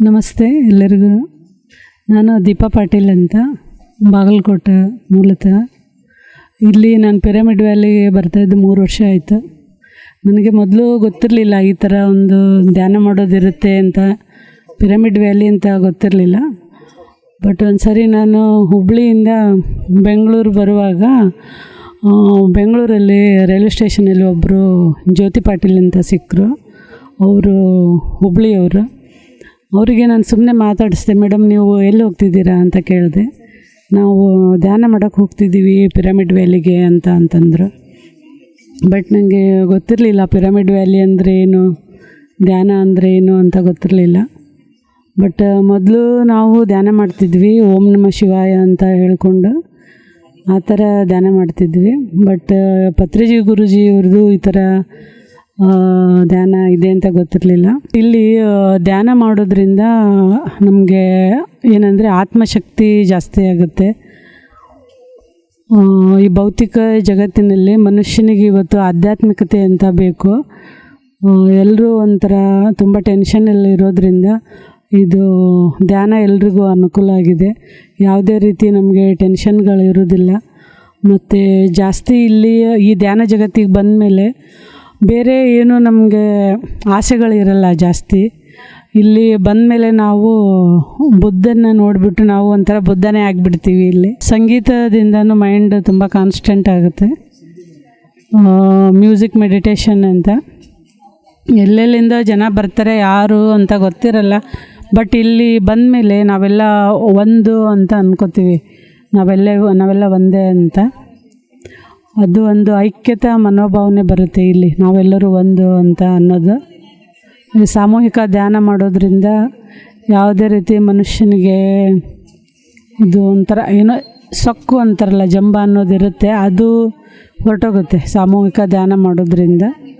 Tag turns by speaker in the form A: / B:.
A: ನಮಸ್ತೆ ಎಲ್ಲರಿಗೂ. ನಾನು ದೀಪಾ ಪಾಟೀಲ್ ಅಂತ, ಬಾಗಲಕೋಟೆ ಮೂಲತಃ. ಇಲ್ಲಿ ನಾನು ಪಿರಮಿಡ್ ವ್ಯಾಲಿಗೆ ಬರ್ತಾಯಿದ್ದು 3 ವರ್ಷ ಆಯಿತು. ನನಗೆ ಮೊದಲು ಗೊತ್ತಿರಲಿಲ್ಲ ಈ ಥರ ಒಂದು ಧ್ಯಾನ ಮಾಡೋದಿರುತ್ತೆ ಅಂತ, ಪಿರಮಿಡ್ ವ್ಯಾಲಿ ಅಂತ ಗೊತ್ತಿರಲಿಲ್ಲ. ಬಟ್ ಒಂದು ಸರಿ ನಾನು ಹುಬ್ಬಳ್ಳಿಯಿಂದ ಬೆಂಗಳೂರು ಬರುವಾಗ ಬೆಂಗಳೂರಲ್ಲಿ ರೈಲ್ವೆ ಸ್ಟೇಷನಲ್ಲಿ ಒಬ್ಬರು ಜ್ಯೋತಿ ಪಾಟೀಲ್ ಅಂತ ಸಿಕ್ಕರು. ಅವರು ಹುಬ್ಬಳ್ಳಿಯವರು. ಅವರಿಗೆ ನಾನು ಸುಮ್ಮನೆ ಮಾತಾಡಿಸ್ದೆ, ಮೇಡಮ್ ನೀವು ಎಲ್ಲಿ ಹೋಗ್ತಿದ್ದೀರಾ ಅಂತ ಕೇಳಿದೆ. ನಾವು ಧ್ಯಾನ ಮಾಡೋಕ್ಕೆ ಹೋಗ್ತಿದ್ದೀವಿ ಪಿರಮಿಡ್ ವ್ಯಾಲಿಗೆ ಅಂತಂದರು. ಬಟ್ ನನಗೆ ಗೊತ್ತಿರಲಿಲ್ಲ ಪಿರಮಿಡ್ ವ್ಯಾಲಿ ಅಂದರೆ ಏನು, ಧ್ಯಾನ ಅಂದರೆ ಏನು ಅಂತ ಗೊತ್ತಿರಲಿಲ್ಲ. ಬಟ್ ಮೊದಲು ನಾವು ಧ್ಯಾನ ಮಾಡ್ತಿದ್ವಿ, ಓಂ ನಮಃ ಶಿವಾಯ ಅಂತ ಹೇಳ್ಕೊಂಡು ಆ ಥರ ಧ್ಯಾನ ಮಾಡ್ತಿದ್ವಿ. ಬಟ್ ಪತ್ರಿಜಿ ಗುರುಜಿ ಅವ್ರದ್ದು ಈ ಥರ ಧ್ಯಾನ ಇದೆ ಅಂತ ಗೊತ್ತಿರಲಿಲ್ಲ. ಇಲ್ಲಿ ಧ್ಯಾನ ಮಾಡೋದ್ರಿಂದ ನಮಗೆ ಏನಂದರೆ ಆತ್ಮಶಕ್ತಿ ಜಾಸ್ತಿ ಆಗುತ್ತೆ. ಈ ಭೌತಿಕ ಜಗತ್ತಿನಲ್ಲಿ ಮನುಷ್ಯನಿಗೆ ಇವತ್ತು ಆಧ್ಯಾತ್ಮಿಕತೆ ಅಂತ ಬೇಕು. ಎಲ್ಲರೂ ಒಂಥರ ತುಂಬ ಟೆನ್ಷನಲ್ಲಿ ಇರೋದ್ರಿಂದ ಇದು ಧ್ಯಾನ ಎಲ್ರಿಗೂ ಅನುಕೂಲ ಆಗಿದೆ. ಯಾವುದೇ ರೀತಿ ನಮಗೆ ಟೆನ್ಷನ್ಗಳು ಇರೋದಿಲ್ಲ. ಮತ್ತು ಜಾಸ್ತಿ ಇಲ್ಲಿ ಈ ಧ್ಯಾನ ಜಗತ್ತಿಗೆ ಬಂದ ಮೇಲೆ ಬೇರೆ ಏನು ನಮಗೆ ಆಸೆಗಳಿರಲ್ಲ ಜಾಸ್ತಿ. ಇಲ್ಲಿ ಬಂದ ಮೇಲೆ ನಾವು ಬುದ್ಧನ ನೋಡಿಬಿಟ್ಟು ನಾವು ಒಂಥರ ಬುದ್ಧನೇ ಆಗಿಬಿಡ್ತೀವಿ. ಇಲ್ಲಿ ಸಂಗೀತದಿಂದನೂ ಮೈಂಡ್ ತುಂಬ ಕಾನ್ಸ್ಟೆಂಟ್ ಆಗುತ್ತೆ. ಮ್ಯೂಸಿಕ್ ಮೆಡಿಟೇಷನ್ ಅಂತ ಎಲ್ಲೆಲ್ಲಿಂದ ಜನ ಬರ್ತಾರೆ ಯಾರು ಅಂತ ಗೊತ್ತಿರಲ್ಲ. ಬಟ್ ಇಲ್ಲಿ ಬಂದ ಮೇಲೆ ನಾವೆಲ್ಲ ಒಂದು ಅಂತ ಅನ್ಕೋತೀವಿ, ನಾವೆಲ್ಲ ಒಂದೇ ಅಂತ. ಅದು ಒಂದು ಐಕ್ಯತಾ ಮನೋಭಾವನೆ ಬರುತ್ತೆ ಇಲ್ಲಿ, ನಾವೆಲ್ಲರೂ ಒಂದು ಅಂತ ಅನ್ನೋದು. ಸಾಮೂಹಿಕ ಧ್ಯಾನ ಮಾಡೋದ್ರಿಂದ ಯಾವುದೇ ರೀತಿ ಮನುಷ್ಯನಿಗೆ ಇದು ಒಂಥರ ಏನೋ ಸೊಕ್ಕು ಅಂತಾರಲ್ಲ, ಜಂಬ ಅನ್ನೋದಿರುತ್ತೆ, ಅದು ಹೊರಟೋಗುತ್ತೆ ಸಾಮೂಹಿಕ ಧ್ಯಾನ ಮಾಡೋದ್ರಿಂದ.